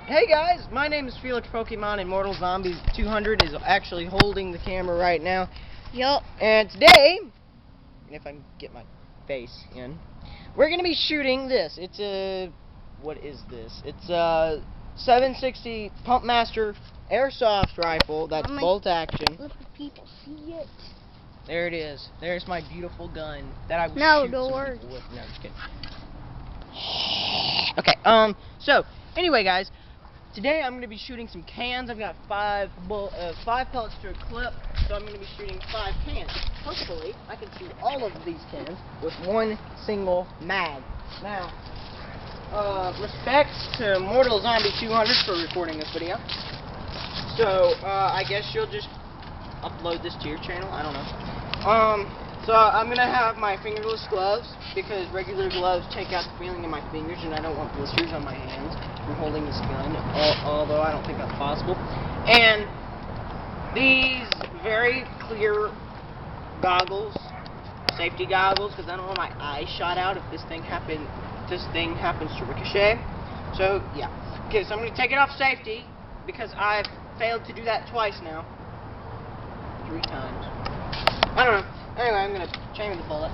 Hey guys, my name is Phylxpkmn, and Mortal Zombies 200 is actually holding the camera right now. Yup. And today, if I can get my face in, we're going to be shooting this. It's a, what is this? It's a 760 Pump Master airsoft rifle that's bolt action. Let the people see it. There it is. There's my beautiful gun that I would shoot some people with. No, just kidding. Okay, so, anyway guys, today I'm going to be shooting some cans. I've got five pellets to a clip, so I'm going to be shooting 5 cans. Hopefully, I can shoot all of these cans with one single mag. Now, respects to Mortal Zombie 200 for recording this video. So, I guess you'll just upload this to your channel, I don't know. So I'm going to have my fingerless gloves, because regular gloves take out the feeling in my fingers, and I don't want blisters on my hands from holding this gun, although I don't think that's possible. And these very clear goggles, safety goggles, because I don't want my eyes shot out if this thing happens to ricochet. So, yeah. Okay, so I'm going to take it off safety, because I've failed to do that twice now. 3 times. I don't know. Anyway, I'm going to chamber the bullet.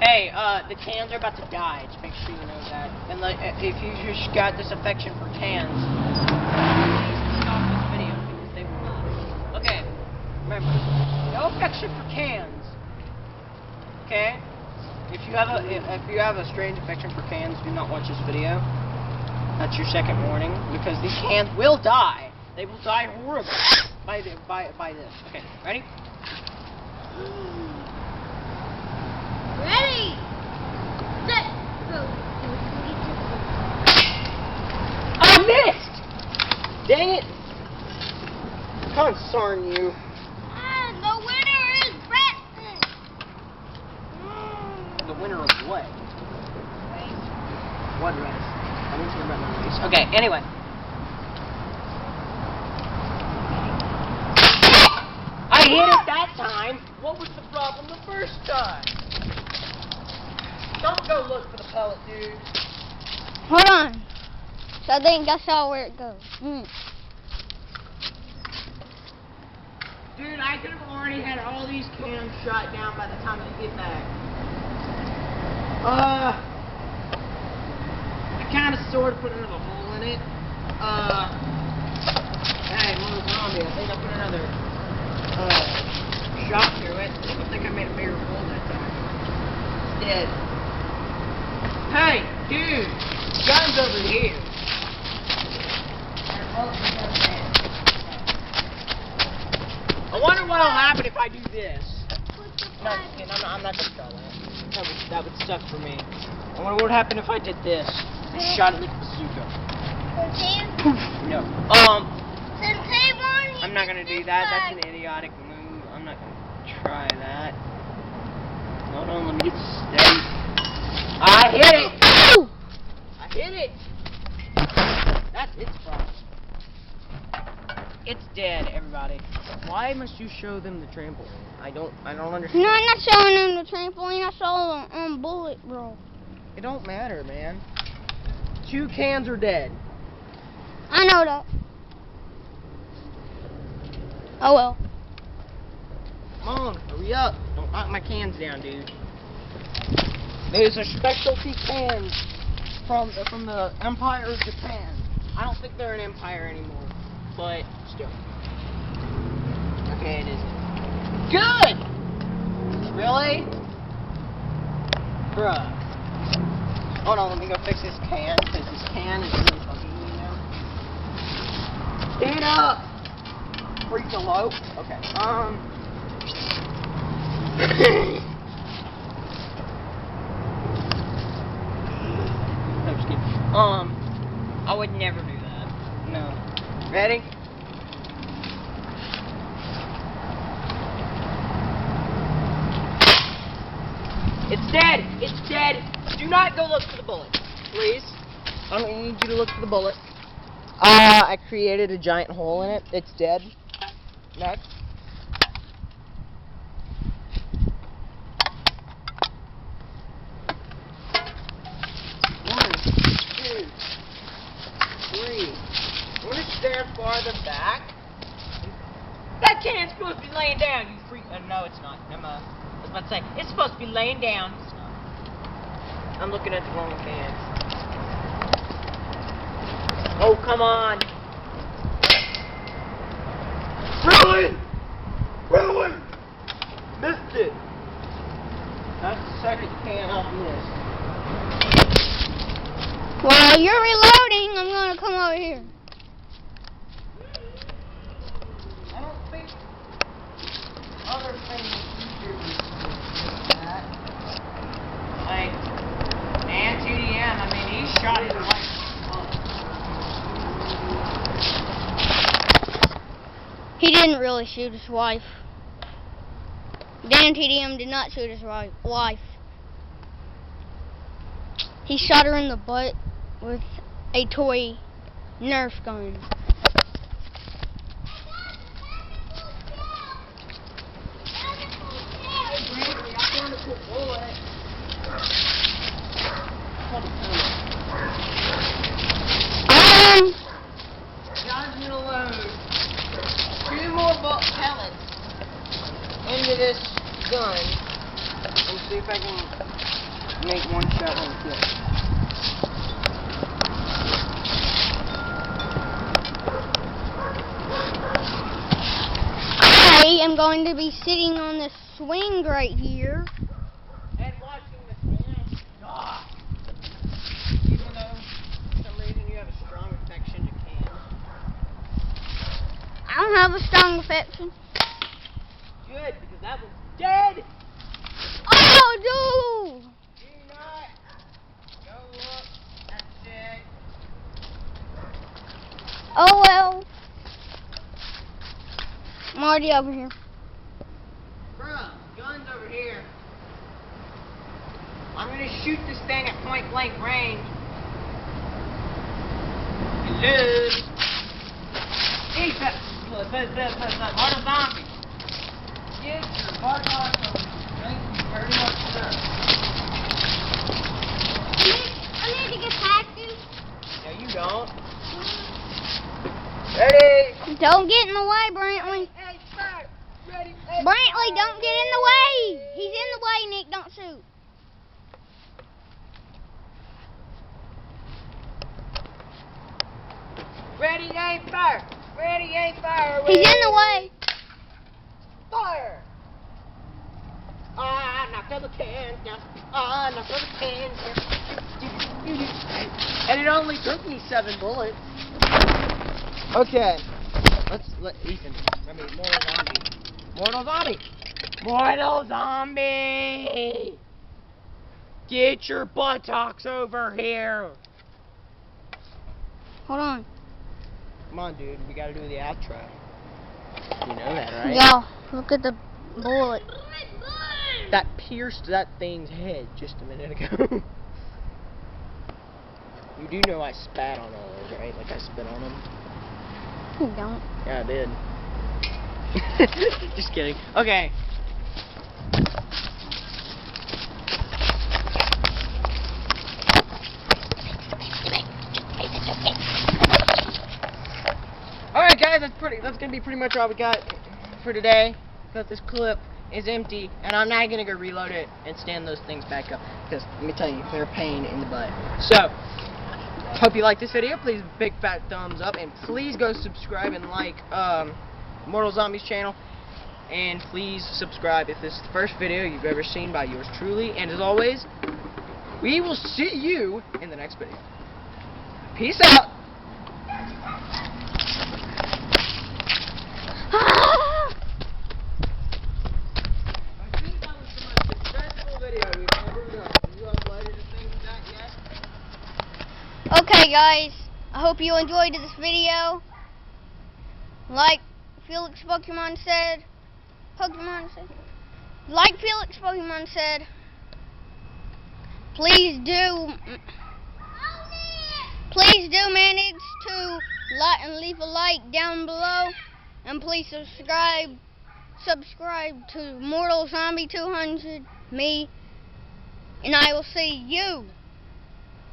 Hey, the cans are about to die. Just make sure you know that. And like, if you just got this affection for cans, please stop this video because they will not. Okay, remember, no affection for cans. Okay? If you have a strange affection for cans, do not watch this video. That's your second warning, because these cans will die. They will die horribly by this. Okay, ready? Ready, set, go. I missed! Dang it! Consarn you. The winner is Brett. The winner of what? Race. What race? I didn't hear about my race. Okay, anyway. I hit it that time! What was the problem the first time? Don't go look for the pellet, dude. Hold on. So I think I saw where it goes. Dude, I could have already had all these cans shot down by the time I get back. I kind of sort of put another hole in it. Hey, Mortal Zombie, I think I put another shot through it. I think I made a bigger hole that time. It's dead. Hey, dude, gun's over here. I wonder what'll happen if I do this. No, just kidding. I'm not gonna try that. That would suck for me. I wonder what would happen if I did this. Just shot it like a bazooka. Poof. No. I'm not gonna do that. That's an idiotic move. I'm not gonna try that. Hold on, let me get steady. I hit it! I hit it! That's its problem. It's dead, everybody. Why must you show them the trampoline? I don't understand. No, I'm not showing them the trampoline. I saw the bullet, bro. It don't matter, man. 2 cans are dead. I know that. Oh well. Come on, hurry up. Don't knock my cans down, dude. These are specialty cans from the Empire of Japan. I don't think they're an empire anymore, but still. Okay, it isn't. Good! Really? Bruh. Hold on, let me go fix this can, because this can is really fucking me now. Stand up! Freak the lope. Okay, I'm just kidding. I would never do that. No. Ready? It's dead! It's dead! Do not go look for the bullet. Please. I don't need you to look for the bullet. I created a giant hole in it. It's dead. Next. One, two, 3, I'm gonna stand farther back. That can's supposed to be laying down, you freak. No, it's not. I was about to say, it's supposed to be laying down. It's not. I'm looking at the wrong can. Oh, come on. Really? Really? Missed it. That's the second can I've missed. While you're reloading, I'm gonna come over here. I don't think other things contribute to that. Like, and TDM, I mean, he shot his wife. He didn't really shoot his wife. Dan TDM did not shoot his wife. He shot her in the butt with a toy Nerf gun. John's gonna load 2 more pellets into this gun and see if I can make one shot on the kill. I am going to be sitting on the swing right here. And watching the can stop. Even though for some reason you have a strong affection to cans. I don't have a strong affection. Good, because that one's dead. Oh, dude! Do not go up. That's it. Oh, well. I'm already over here. Bruh, gun's over here. I'm gonna shoot this thing at point blank range. Hello. Hey, Mortal Zombie. Get your butt off of me. Thank you very much, sir. I need to get past you. No, you don't. Ready? Don't get in the way, Brantley. Hey, sir. Ready? Hey, Brantley, don't get in the way. He's in the way, Nick. Don't shoot. Ready, aim, fire. Ready, aim, fire. He's in the way. Fire. Ah, knock the can down. Ah, knock the can down. And it only took me 7 bullets. Okay. Let Ethan. I mean, Mortal Zombie. Mortal Zombie. Mortal Zombie. Get your buttocks over here. Hold on. Come on, dude. We gotta do the outro. You know that, right? Yeah, look at the bullet. That pierced that thing's head just a minute ago. You do know I spat on all those, right? Like I spit on them. You don't. Yeah, I did. Just kidding. Okay. Alright guys, that's gonna be pretty much all we got for today. Because this clip is empty and I'm not gonna go reload it and stand those things back up. Because let me tell you, they're a pain in the butt. So hope you like this video. Please big fat thumbs up and please go subscribe and like Mortal Zombies channel. And please subscribe if this is the first video you've ever seen by yours truly. And as always, we will see you in the next video. Peace out. I think that was the most successful video we've ever done. Have you uploaded a thing with that yet? Okay, guys. I hope you enjoyed this video. Like Phylxpkmn said. Like Phylxpkmn said. Please do manage to like and leave a like down below, and please subscribe to Mortal Zombie 200, me, and I will see you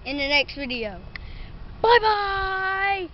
in the next video. Bye bye.